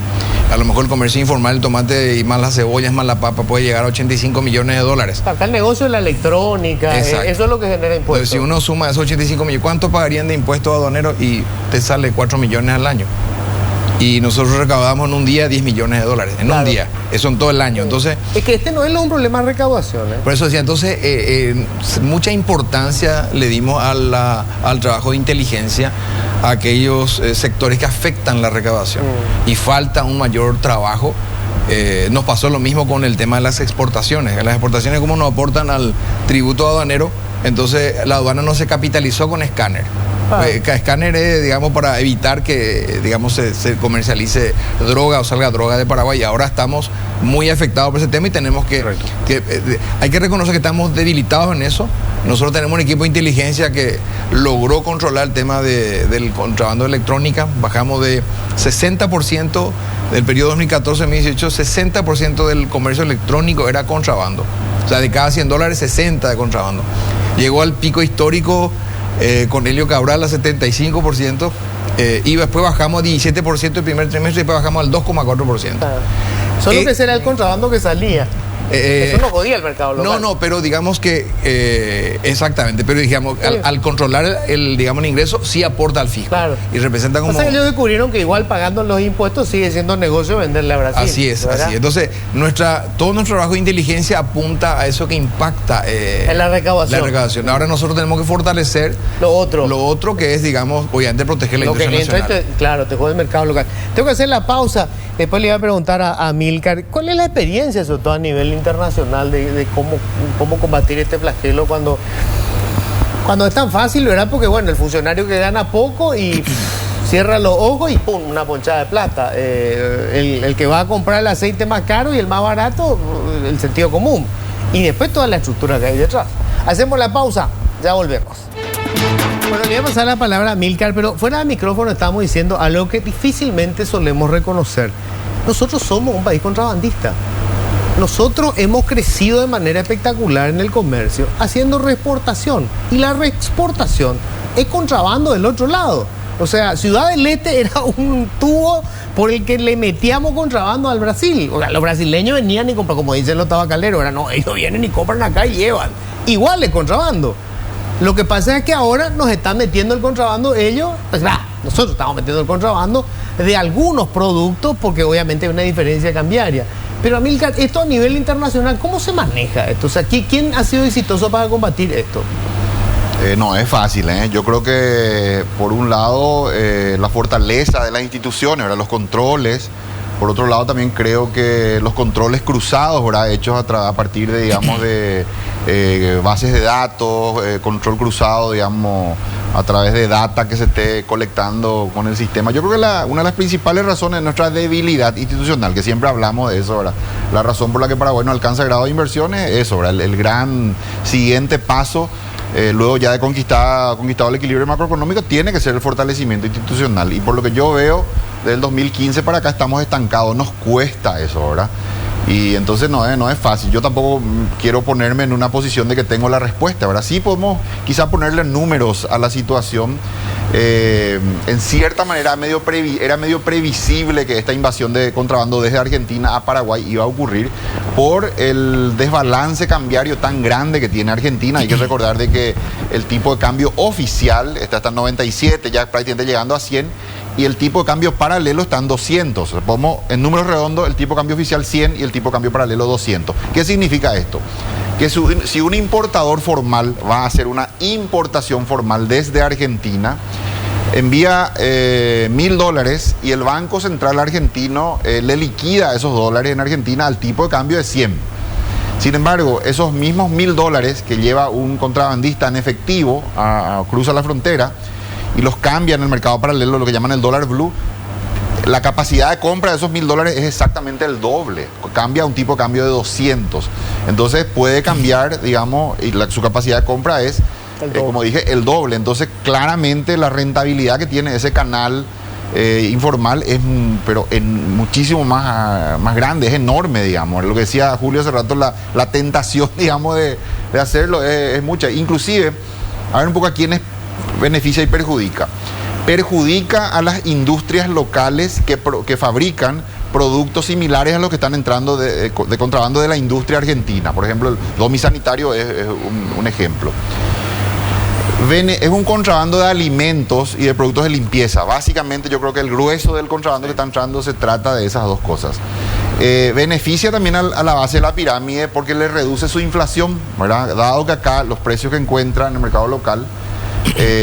a lo mejor el comercio informal, el tomate y más las cebollas, más la papa, puede llegar a 85 millones de dólares. Acá el negocio de la electrónica, eso es lo que genera impuestos. Entonces, si uno suma esos 85 millones, ¿cuánto pagarían de impuestos aduaneros? Y te sale 4 millones al año. Y nosotros recaudamos en un día 10 millones de dólares, en un día, eso en todo el año. Entonces, es que este no es un problema de recaudación. Por eso decía, entonces, mucha importancia le dimos al trabajo de inteligencia a aquellos sectores que afectan la recaudación. Y falta un mayor trabajo. Nos pasó lo mismo con el tema de las exportaciones. Las exportaciones, como nos aportan al tributo aduanero, entonces la aduana no se capitalizó con escáner. Escáner es, digamos, para evitar que, digamos, se comercialice droga o salga droga de Paraguay. Y ahora estamos muy afectados por ese tema y tenemos hay que reconocer que estamos debilitados en eso. Nosotros tenemos un equipo de inteligencia que logró controlar el tema del contrabando de electrónica. Bajamos de 60% del periodo 2014-2018, 60% del comercio electrónico era contrabando. O sea, de cada 100 dólares, 60 de contrabando. Llegó al pico histórico con Helio Cabral a 75%, y después bajamos a 17% el primer trimestre y después bajamos al 2,4%. Solo que ese era el contrabando que salía. Eso no podía el mercado local. No, pero digamos que exactamente, pero digamos, al controlar el ingreso, sí aporta al fisco. Claro. Y representa como... O sea, ellos descubrieron que igual pagando los impuestos sigue siendo negocio venderle a Brasil. Así es, ¿verdad? Así es. Entonces, todo nuestro trabajo de inteligencia apunta a eso que impacta en la recaudación. Ahora nosotros tenemos que fortalecer lo otro que es, digamos, obviamente proteger la industria nacional. Claro, te juega el mercado local. Tengo que hacer la pausa. Después le iba a preguntar a Milcar, ¿cuál es la experiencia, sobre todo a nivel internacional, de cómo combatir este flagelo cuando es tan fácil, ¿verdad? Porque, bueno, el funcionario que gana poco y cierra los ojos y ¡pum!, una ponchada de plata. El que va a comprar el aceite más caro y el más barato, el sentido común. Y después toda la estructura que hay detrás. Hacemos la pausa, ya volvemos. Bueno, le voy a pasar la palabra a Milcar, pero fuera del micrófono estamos diciendo algo que difícilmente solemos reconocer. Nosotros somos un país contrabandista. Nosotros hemos crecido de manera espectacular en el comercio, haciendo reexportación. Y la reexportación es contrabando del otro lado. O sea, Ciudad del Este era un tubo por el que le metíamos contrabando al Brasil. O sea, los brasileños venían y compraban, como dicen los tabacaleros, ellos vienen y compran acá y llevan. Igual es contrabando. Lo que pasa es que ahora nos están metiendo el contrabando ellos, nosotros estamos metiendo el contrabando de algunos productos porque obviamente hay una diferencia cambiaria. Pero Amílcar, esto a nivel internacional, ¿cómo se maneja esto? O sea, ¿quién ha sido exitoso para combatir esto? No es fácil, ¿eh? Yo creo que por un lado la fortaleza de las instituciones, ¿verdad? Los controles. Por otro lado también creo que los controles cruzados, ¿verdad? Hechos a partir de, digamos, de bases de datos, control cruzado, digamos, a través de data que se esté colectando con el sistema. Yo creo que una de las principales razones de nuestra debilidad institucional, que siempre hablamos de eso, ¿verdad? La razón por la que Paraguay no alcanza grado de inversiones es eso, ¿verdad? El gran siguiente paso, luego ya de conquistado el equilibrio macroeconómico, tiene que ser el fortalecimiento institucional. Y por lo que yo veo, del 2015 para acá estamos estancados, nos cuesta eso, ¿verdad? Y entonces no es fácil. Yo tampoco quiero ponerme en una posición de que tengo la respuesta, ¿verdad? Sí podemos quizá ponerle números a la situación. En cierta manera era medio previsible que esta invasión de contrabando desde Argentina a Paraguay iba a ocurrir por el desbalance cambiario tan grande que tiene Argentina. Hay que recordar de que el tipo de cambio oficial está hasta 97, ya prácticamente llegando a 100, y el tipo de cambio paralelo está en 200. Ponemos en números redondos el tipo de cambio oficial 100 y el tipo de cambio paralelo 200. ¿Qué significa esto? Que si un importador formal va a hacer una importación formal desde Argentina, envía $1.000 y el Banco Central argentino le liquida esos dólares en Argentina al tipo de cambio de 100. Sin embargo, esos mismos $1.000 que lleva un contrabandista en efectivo cruza la frontera y los cambia en el mercado paralelo, lo que llaman el dólar blue, la capacidad de compra de esos $1.000 es exactamente el doble, cambia a un tipo de cambio de 200. Entonces puede cambiar, digamos, y su capacidad de compra es, como dije, el doble. Entonces claramente la rentabilidad que tiene ese canal informal es pero muchísimo más grande, es enorme, digamos. Lo que decía Julio hace rato, la tentación, digamos, de hacerlo es mucha. Inclusive, a ver un poco a quiénes beneficia y perjudica. Perjudica a las industrias locales que fabrican productos similares a los que están entrando de contrabando de la industria argentina. Por ejemplo, el domisanitario es un ejemplo. Es un contrabando de alimentos y de productos de limpieza. Básicamente yo creo que el grueso del contrabando que está entrando se trata de esas dos cosas. Beneficia también a la base de la pirámide porque le reduce su inflación, ¿verdad? Dado que acá los precios que encuentra en el mercado local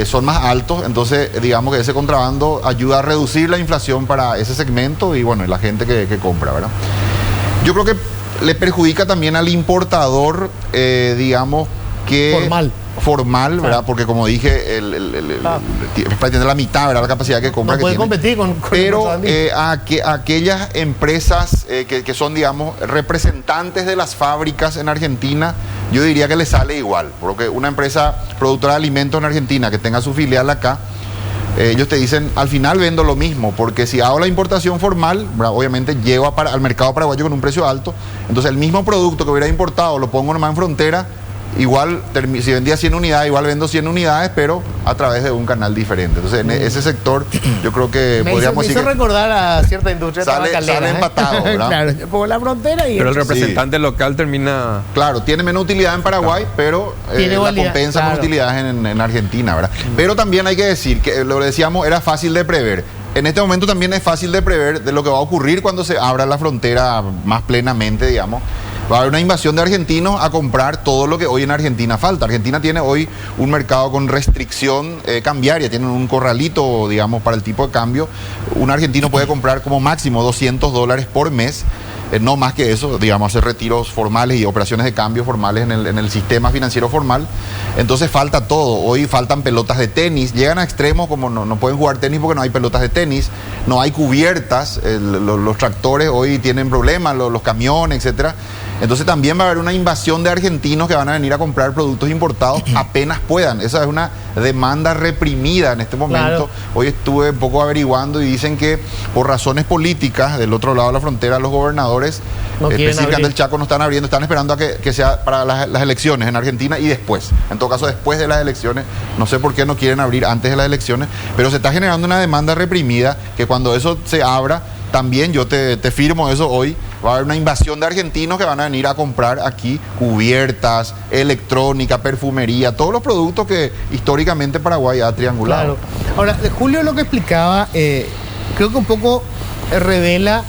son más altos, entonces digamos que ese contrabando ayuda a reducir la inflación para ese segmento y bueno, la gente que compra, ¿verdad? Yo creo que le perjudica también al importador, digamos que... Formal, ¿verdad? Porque como dije, tiene la mitad, ¿verdad? La capacidad que compra. No puede competir con pero a aquellas empresas que son, digamos, representantes de las fábricas en Argentina, yo diría que les sale igual. Porque una empresa productora de alimentos en Argentina que tenga su filial acá, ellos te dicen, al final vendo lo mismo, porque si hago la importación formal, ¿verdad? Obviamente llego al mercado paraguayo con un precio alto, entonces el mismo producto que hubiera importado lo pongo nomás en frontera. Igual, si vendía 100 unidades, igual vendo 100 unidades, pero a través de un canal diferente. Entonces, en ese sector, yo creo que podríamos decir. Me hizo recordar a cierta industria tabacalera. Sale empatado, ¿verdad? Claro, por la frontera y... Pero el representante local termina... Claro, tiene menos utilidad en Paraguay, pero la compensa con utilidades en Argentina, ¿verdad? Pero también hay que decir que, lo decíamos, era fácil de prever. En este momento también es fácil de prever de lo que va a ocurrir cuando se abra la frontera más plenamente, digamos. Va a haber una invasión de argentinos a comprar todo lo que hoy en Argentina falta. Argentina tiene hoy un mercado con restricción cambiaria, tienen un corralito, digamos, para el tipo de cambio. Un argentino puede comprar como máximo $200 por mes, no más que eso, digamos, hacer retiros formales y operaciones de cambio formales en el sistema financiero formal. Entonces falta todo. Hoy faltan pelotas de tenis, llegan a extremos como no pueden jugar tenis porque no hay pelotas de tenis, no hay cubiertas, los tractores hoy tienen problemas, los camiones, etcétera. Entonces también va a haber una invasión de argentinos que van a venir a comprar productos importados apenas puedan. Esa es una demanda reprimida en este momento. Claro. Hoy estuve un poco averiguando y dicen que por razones políticas, del otro lado de la frontera, los gobernadores específicamente del Chaco no están abriendo, están esperando a que sea para las elecciones en Argentina y después. En todo caso, después de las elecciones, no sé por qué no quieren abrir antes de las elecciones, pero se está generando una demanda reprimida que cuando eso se abra, también yo te firmo eso hoy, va a haber una invasión de argentinos que van a venir a comprar aquí cubiertas, electrónica, perfumería, todos los productos que históricamente Paraguay ha triangulado. Claro. Ahora, Julio lo que explicaba, creo que un poco revela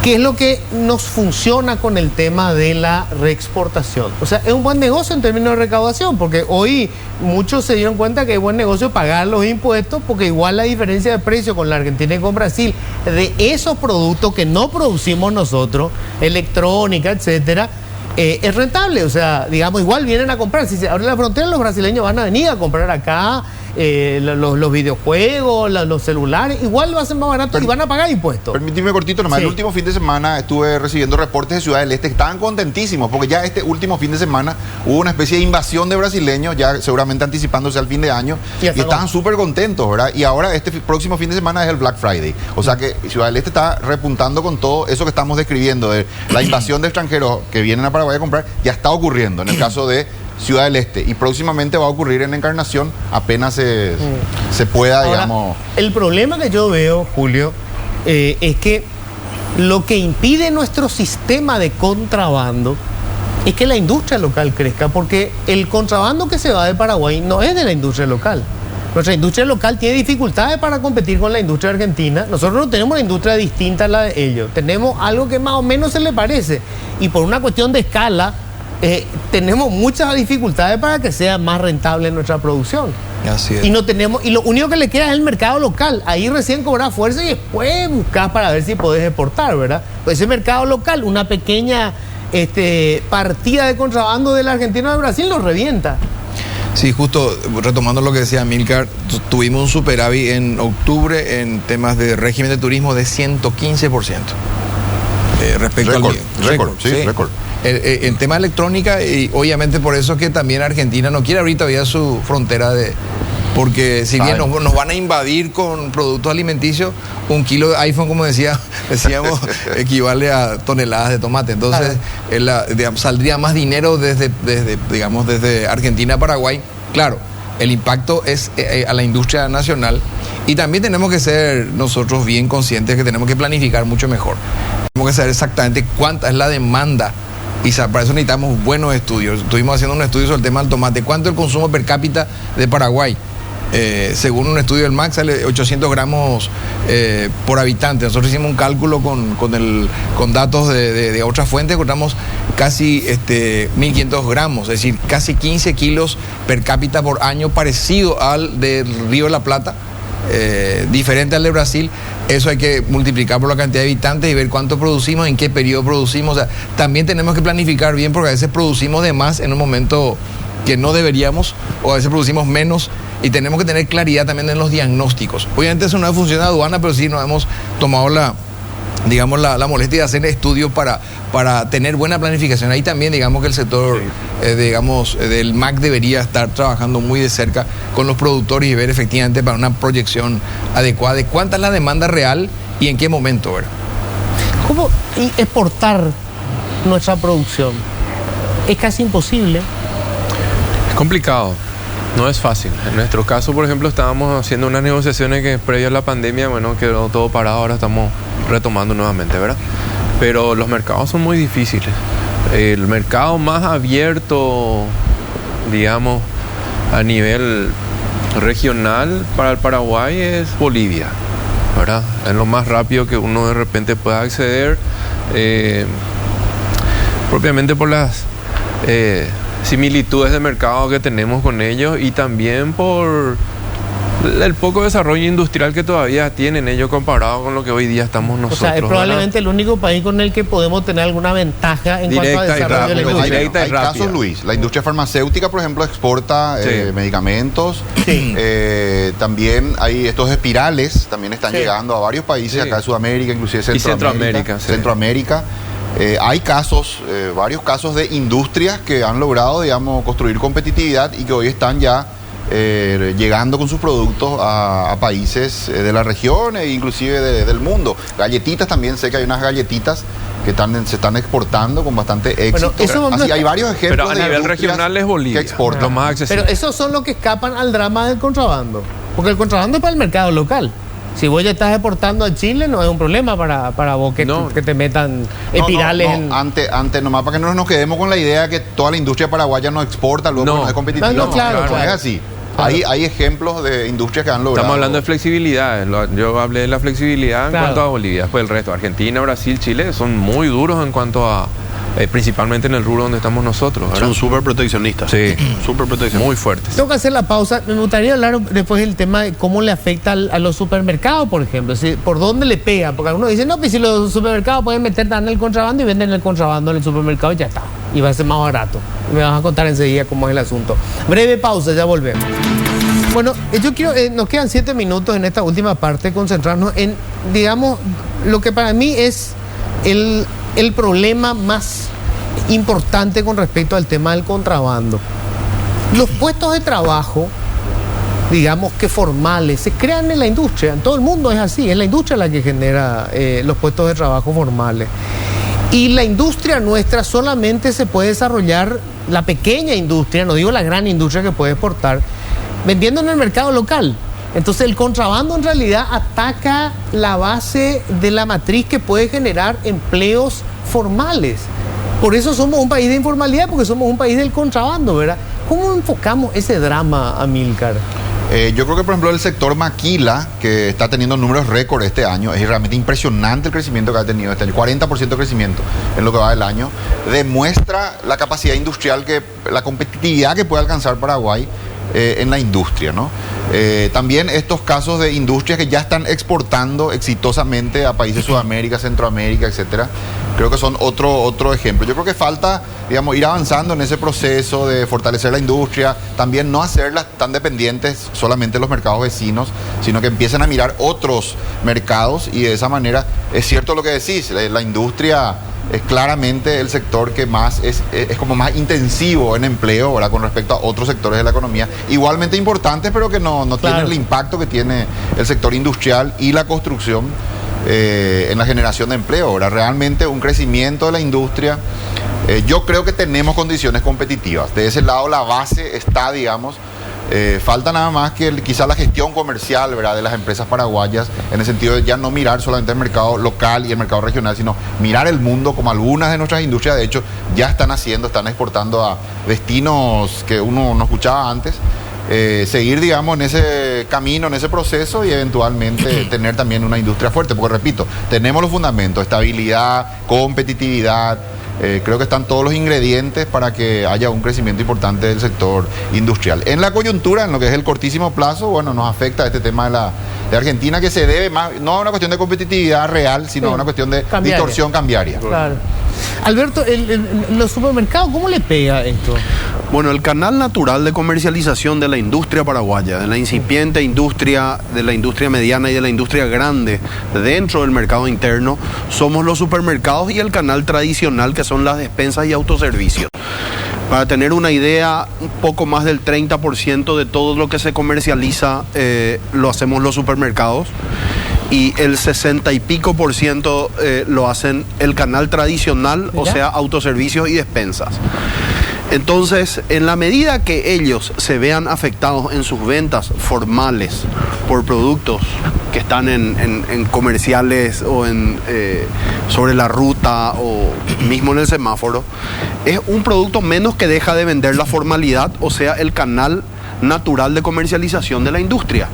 qué es lo que nos funciona con el tema de la reexportación. O sea, es un buen negocio en términos de recaudación, porque hoy muchos se dieron cuenta que es buen negocio pagar los impuestos, porque igual la diferencia de precio con la Argentina y con Brasil, de esos productos que no producimos nosotros, electrónica, etcétera, es rentable. O sea, digamos, igual vienen a comprar. Si se abre la frontera, los brasileños van a venir a comprar acá. los videojuegos, los celulares, igual lo hacen más barato y van a pagar impuestos. Permíteme cortito nomás, Sí. el último fin de semana estuve recibiendo reportes de Ciudad del Este que estaban contentísimos, porque ya este último fin de semana hubo una especie de invasión de brasileños, ya seguramente anticipándose al fin de año, Y y hasta estaban súper contentos, ¿verdad? Y ahora este próximo fin de semana es el Black Friday, o sea que Ciudad del Este está repuntando con todo eso que estamos describiendo, de la invasión de extranjeros que vienen a Paraguay a comprar, ya está ocurriendo en el caso de Ciudad del Este, y próximamente va a ocurrir en Encarnación apenas se pueda, Ahora, digamos... el problema que yo veo, Julio, es que lo que impide nuestro sistema de contrabando es que la industria local crezca, porque el contrabando que se va de Paraguay no es de la industria local. Nuestra industria local tiene dificultades para competir con la industria argentina. Nosotros no tenemos una industria distinta a la de ellos. Tenemos algo que más o menos se le parece. Y por una cuestión de escala, tenemos muchas dificultades para que sea más rentable nuestra producción. Así es. Y no tenemos, y lo único que le queda es el mercado local. Ahí recién cobras fuerza y después buscas para ver si podés exportar, ¿verdad? Pues ese mercado local, una pequeña partida de contrabando de la Argentina o de Brasil nos revienta. Sí, justo retomando lo que decía Amílcar, tuvimos un superávit en octubre en temas de régimen de turismo de 115%. Respecto Récord, al récord, sí, récord. En tema electrónica, y obviamente por eso que también Argentina no quiere abrir todavía su frontera porque si bien nos van a invadir con productos alimenticios, un kilo de iPhone, como decíamos, equivale a toneladas de tomate. Entonces, saldría más dinero desde Argentina a Paraguay. Claro, el impacto es a la industria nacional, y también tenemos que ser nosotros bien conscientes que tenemos que planificar mucho mejor. Tenemos que saber exactamente cuánta es la demanda, y para eso necesitamos buenos estudios. Estuvimos haciendo un estudio sobre el tema del tomate. ¿Cuánto es el consumo per cápita de Paraguay? Según un estudio del MAC sale 800 gramos por habitante. Nosotros hicimos un cálculo con datos de otras fuentes, encontramos casi 1.500 gramos, es decir, casi 15 kilos per cápita por año, parecido al del Río de la Plata, diferente al de Brasil. Eso hay que multiplicar por la cantidad de habitantes y ver cuánto producimos, en qué periodo producimos. O sea, también tenemos que planificar bien, porque a veces producimos de más en un momento que no deberíamos, o a veces producimos menos, y tenemos que tener claridad también en los diagnósticos. Obviamente eso no es función de aduana, pero sí nos hemos tomado la molestia de hacer estudios para tener buena planificación. Ahí también digamos que el sector del MAC debería estar trabajando muy de cerca con los productores y ver efectivamente para una proyección adecuada de cuánta es la demanda real y en qué momento, ¿verdad? ¿Cómo exportar nuestra producción? Es casi imposible. Es complicado, no es fácil. En nuestro caso, por ejemplo, estábamos haciendo unas negociaciones que previo a la pandemia, bueno, quedó todo parado, ahora estamos retomando nuevamente, ¿verdad? Pero los mercados son muy difíciles. El mercado más abierto, digamos, a nivel regional para el Paraguay es Bolivia, ¿verdad? Es lo más rápido que uno de repente pueda acceder, propiamente por las similitudes de mercado que tenemos con ellos, y también por el poco desarrollo industrial que todavía tienen ellos comparado con lo que hoy día estamos nosotros. O sea, es probablemente ¿verdad? el único país con el que podemos tener alguna ventaja en Directa cuanto a y desarrollo de la rápida. industria. Directa y Hay rápida. casos, Luis. La industria farmacéutica, por ejemplo, exporta Sí. medicamentos. Sí. También hay estos espirales, también están Sí. llegando a varios países, Sí. acá de Sudamérica, inclusive Y Centroamérica, sí. Centroamérica. Hay casos, varios casos de industrias que han logrado, digamos, construir competitividad y que hoy están ya llegando con sus productos a países de la región e inclusive del mundo. Galletitas también, sé que hay unas galletitas que se están exportando con bastante éxito. eso no Así, está- hay varios ejemplos Pero a de nivel industrias regional es Bolivia, que exportan. lo más accesible. Pero esos son los que escapan al drama del contrabando. Porque el contrabando es para el mercado local. Si vos ya estás exportando a Chile, no es un problema para vos que, No. que te metan No, espirales no, en... antes nomás para que no nos quedemos con la idea que toda la industria paraguaya no exporta, luego No. no es competitiva. No, claro, no claro. es así. Claro. Hay ejemplos de industrias que han logrado. Estamos hablando de flexibilidad. Yo hablé de la flexibilidad en Claro. cuanto a Bolivia. Después el resto, Argentina, Brasil, Chile, son muy duros en cuanto a, principalmente en el rubro donde estamos nosotros, ¿verdad? Son súper proteccionistas. Sí. Súper proteccionistas. Muy fuertes. Tengo que hacer la pausa. Me gustaría hablar después del tema de cómo le afecta a los supermercados, por ejemplo. ¿Por dónde le pega? Porque algunos dicen, no, pues si los supermercados pueden meter tan el contrabando y venden el contrabando en el supermercado y ya está. Y va a ser más barato. Y me vas a contar enseguida cómo es el asunto. Breve pausa, ya volvemos. Bueno, yo quiero, nos quedan 7 minutos en esta última parte, concentrarnos en, digamos, lo que para mí es el problema más importante con respecto al tema del contrabando. Los puestos de trabajo, digamos que formales, se crean en la industria. En todo el mundo es así, es la industria la que genera los puestos de trabajo formales. Y la industria nuestra solamente se puede desarrollar, la pequeña industria, no digo la gran industria que puede exportar, vendiendo en el mercado local. Entonces el contrabando en realidad ataca la base de la matriz que puede generar empleos formales. Por eso somos un país de informalidad, porque somos un país del contrabando, ¿verdad? ¿Cómo enfocamos ese drama, Amílcar? Yo creo que, por ejemplo, el sector maquila, que está teniendo números récord este año, es realmente impresionante el crecimiento que ha tenido este año, 40% de crecimiento en lo que va del año, demuestra la capacidad industrial, la competitividad que puede alcanzar Paraguay en la industria, ¿no? También estos casos de industrias que ya están exportando exitosamente a países de Sudamérica, Centroamérica, etcétera, creo que son otro ejemplo. Yo creo que falta, digamos, ir avanzando en ese proceso de fortalecer la industria, también no hacerlas tan dependientes solamente de los mercados vecinos, sino que empiecen a mirar otros mercados, y de esa manera, es cierto lo que decís, la industria es claramente el sector que más es como más intensivo en empleo, ¿verdad?, con respecto a otros sectores de la economía, igualmente importantes, pero que no claro, tienen el impacto que tiene el sector industrial y la construcción en la generación de empleo, ¿verdad? Realmente un crecimiento de la industria, yo creo que tenemos condiciones competitivas. De ese lado la base está, digamos, falta nada más que quizá la gestión comercial, ¿verdad?, de las empresas paraguayas, en el sentido de ya no mirar solamente el mercado local y el mercado regional, sino mirar el mundo, como algunas de nuestras industrias de hecho ya están haciendo, están exportando a destinos que uno no escuchaba antes. Seguir, digamos, en ese camino, en ese proceso, y eventualmente tener también una industria fuerte, porque repito, tenemos los fundamentos, estabilidad, competitividad. Creo que están todos los ingredientes para que haya un crecimiento importante del sector industrial. En la coyuntura, en lo que es el cortísimo plazo, bueno, nos afecta este tema de Argentina, que se debe más, no a una cuestión de competitividad real, sino a una cuestión de distorsión cambiaria. Claro. Alberto, los supermercados, ¿cómo le pega esto? Bueno, el canal natural de comercialización de la industria paraguaya, de la incipiente industria, de la industria mediana y de la industria grande dentro del mercado interno, somos los supermercados y el canal tradicional, que son las despensas y autoservicios. Para tener una idea, un poco más del 30% de todo lo que se comercializa lo hacemos los supermercados, y el 60 y pico por ciento lo hacen el canal tradicional, o sea, autoservicios y despensas. Entonces, en la medida que ellos se vean afectados en sus ventas formales por productos que están en comerciales o sobre la ruta o mismo en el semáforo, es un producto menos que deja de vender la formalidad, o sea, el canal natural de comercialización de la industria.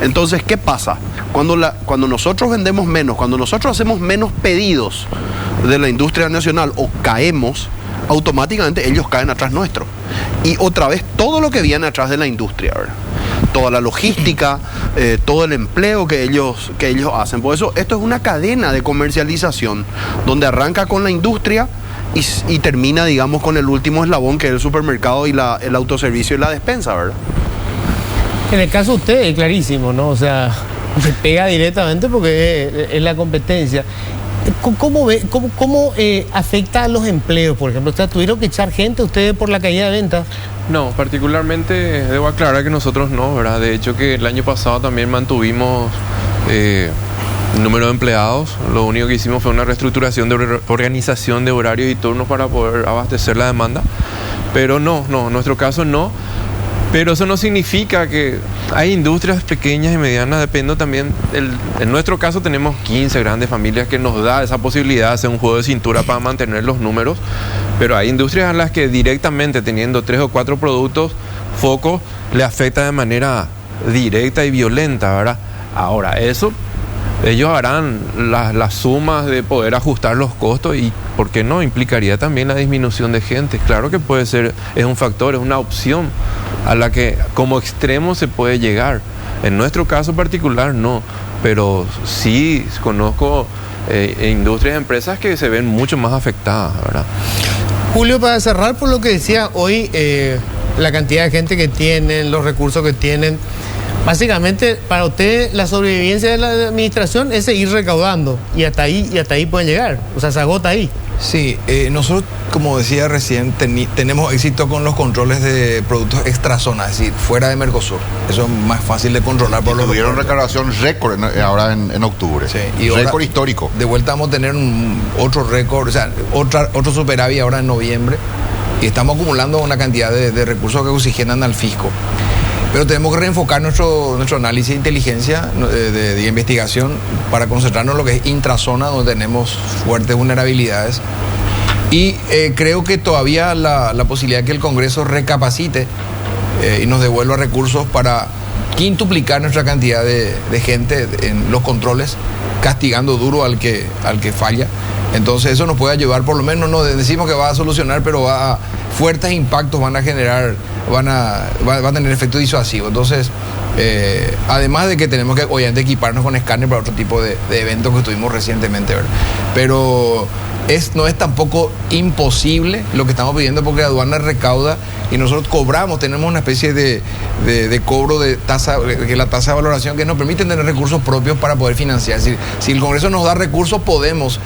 Entonces, ¿qué pasa? Cuando nosotros vendemos menos, cuando nosotros hacemos menos pedidos de la industria nacional o caemos, automáticamente ellos caen atrás nuestro. Y otra vez todo lo que viene atrás de la industria, ¿verdad? Toda la logística, todo el empleo que ellos hacen. Por eso esto es una cadena de comercialización donde arranca con la industria y termina, digamos, con el último eslabón, que es el supermercado y el autoservicio y la despensa, ¿verdad? En el caso de usted es clarísimo, ¿no? O sea, se pega directamente porque es la competencia. ¿Cómo afecta a los empleos, por ejemplo? O sea, ¿tuvieron que echar gente ustedes por la caída de ventas? No, particularmente debo aclarar que nosotros no, ¿verdad? De hecho, que el año pasado también mantuvimos número de empleados. Lo único que hicimos fue una reestructuración de organización de horarios y turnos para poder abastecer la demanda. Pero no, en nuestro caso no. Pero eso no significa que hay industrias pequeñas y medianas, depende también. En nuestro caso tenemos 15 grandes familias que nos da esa posibilidad de hacer un juego de cintura para mantener los números, pero hay industrias a las que directamente teniendo 3 o 4 productos, foco, le afecta de manera directa y violenta, ¿verdad? Ahora, eso, ellos harán las sumas de poder ajustar los costos y, ¿por qué no? Implicaría también la disminución de gente. Claro que puede ser, es un factor, es una opción a la que como extremo se puede llegar. En nuestro caso particular no, pero sí conozco industrias, empresas que se ven mucho más afectadas, ¿verdad? Julio, para cerrar por lo que decía hoy la cantidad de gente que tienen, los recursos que tienen. Básicamente, para usted, la sobrevivencia de la administración es seguir recaudando. Y hasta ahí pueden llegar. O sea, se agota ahí. Sí, nosotros, como decía recién, tenemos éxito con los controles de productos extrazona, es decir, fuera de Mercosur. Eso es más fácil de controlar por los tuvieron recaudación récord ahora en octubre. Sí, y récord histórico. De vuelta vamos a tener otro récord, o sea, otro superávit ahora en noviembre. Y estamos acumulando una cantidad de recursos que oxigenan al fisco. Pero tenemos que reenfocar nuestro análisis de inteligencia, de investigación, para concentrarnos en lo que es intrazona, donde tenemos fuertes vulnerabilidades. Y creo que todavía la posibilidad de que el Congreso recapacite y nos devuelva recursos para quintuplicar nuestra cantidad de gente en los controles, castigando duro al que falla. Entonces eso nos puede ayudar, por lo menos no decimos que va a solucionar, pero fuertes impactos van a generar, va a tener efecto disuasivo. Entonces, además de que tenemos que obviamente equiparnos con escáner para otro tipo de eventos que tuvimos recientemente, ¿verdad? Pero no es tampoco imposible lo que estamos pidiendo, porque la aduana recauda y nosotros cobramos, tenemos una especie de cobro de tasa, que es la tasa de valoración, que nos permite tener recursos propios para poder financiar. Es decir, si el Congreso nos da recursos, podemos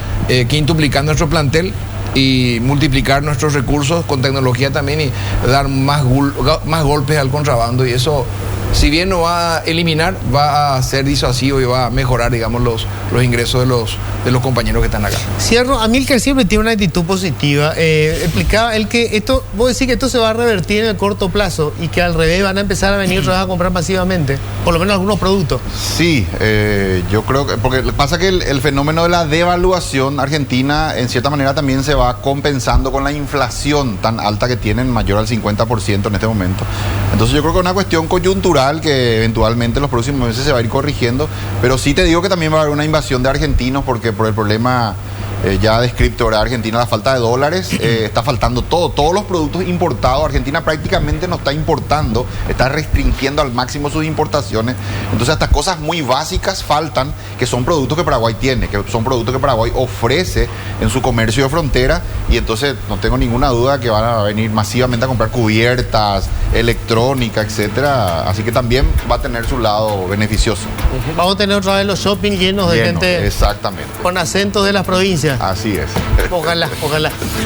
quintuplicar nuestro plantel y multiplicar nuestros recursos con tecnología también y dar más golpes al contrabando, y eso, si bien no va a eliminar, va a ser disuasivo y va a mejorar, digamos, los ingresos de los compañeros que están acá. Cierro, Amílcar siempre tiene una actitud positiva. Explicaba él que vos decís que esto se va a revertir en el corto plazo y que al revés van a empezar a venir otra vez a comprar masivamente, por lo menos algunos productos. Sí, yo creo que, porque pasa que el fenómeno de la devaluación argentina en cierta manera también se va compensando con la inflación tan alta que tienen, mayor al 50% en este momento. Entonces yo creo que es una cuestión coyuntural que eventualmente en los próximos meses se va a ir corrigiendo, pero sí te digo que también va a haber una invasión de argentinos, porque por el problema ya descrito de Argentina, la falta de dólares, está faltando todos los productos importados. Argentina prácticamente no está importando, está restringiendo al máximo sus importaciones. Entonces hasta cosas muy básicas faltan, que son productos que Paraguay tiene, que son productos que Paraguay ofrece en su comercio de frontera, y entonces no tengo ninguna duda que van a venir masivamente a comprar cubiertas, electrónica, etcétera. Así que también va a tener su lado beneficioso. Vamos a tener otra vez los shopping llenos de gente. Exactamente. Con acentos de las provincias. Así es. Ojalá.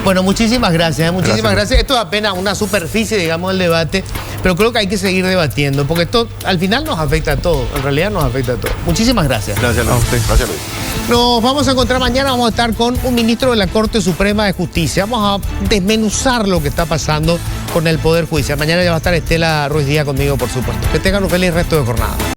Bueno, muchísimas gracias. Muchísimas gracias. Esto es apenas una superficie, digamos, del debate, pero creo que hay que seguir debatiendo, porque esto al final nos afecta a todos. En realidad nos afecta a todos. Muchísimas gracias. Gracias a usted. Gracias, Luis. Nos vamos a encontrar mañana. Vamos a estar con un ministro de la Corte Suprema de Justicia. Vamos a desmenuzar lo que está pasando con el Poder Judicial. Mañana ya va a estar Estela Ruiz Díaz conmigo, por supuesto. Que tengan un feliz resto de jornada.